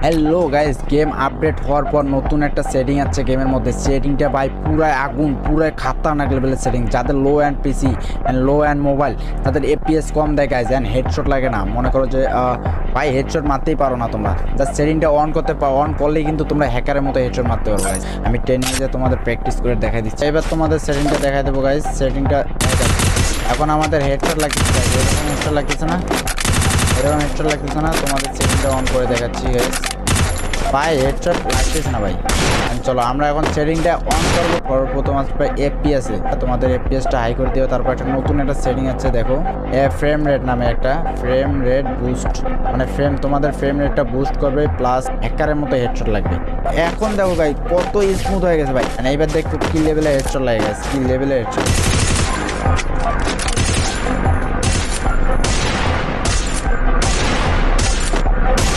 Hello guys, game update হওয়ার পর নতুন একটা সেটিং আছে গেমের মধ্যে। সেটিংটা ভাই পুরাই আগুন, পুরাই খাতারনাক লেভেলের সেটিং। যাদের low end PC and low end mobile, তাদের এপিএস কম দেয় গাইস, অ্যান্ড হেডশট লাগে না। মনে করো যে ভাই হেডশট মারতেই পারো না তোমরা, জাস্ট সেটিংটা অন করতে পারো। অন করলেই কিন্তু তোমরা হ্যাকারের মতো হেডশট মারতে পারো গাইস। আমি ট্রেনিংয়ে যে তোমাদের প্র্যাকটিস করে দেখাই দিচ্ছি। এবার তোমাদের সেটিংটা দেখাই দেবো গাইস। সেটিংটা এখন আমাদের হেডশট লাগতেছে গাইস, এরকম হেডশট লাগতেছে না, এরকম হেডশট লাগতেছে না। তোমাদের সেটিংটা অন করে দেখাচ্ছি গাইস। ভাই হেডশট লাগতেছে না ভাই। চলো আমরা এখন সেটিংটা অন করবো। প্রথম আসবে এফপিএসে, তোমাদের এফপিএসটা হাই করে দিও। তারপর একটা নতুন একটা সেটিং আছে দেখো, ফ্রেম রেট নামে একটা ফ্রেম রেট বুস্ট, মানে তোমাদের ফ্রেম রেটটা বুস্ট করবে, প্লাস হ্যাকারের মতো হেডশট লাগবে। এখন দেখো ভাই কত স্মুথ হয়ে গেছে ভাই। মানে এইবার দেখো কি লেভেলে হেডশট লাগে গেছে, কি লেভেলে হেডশট।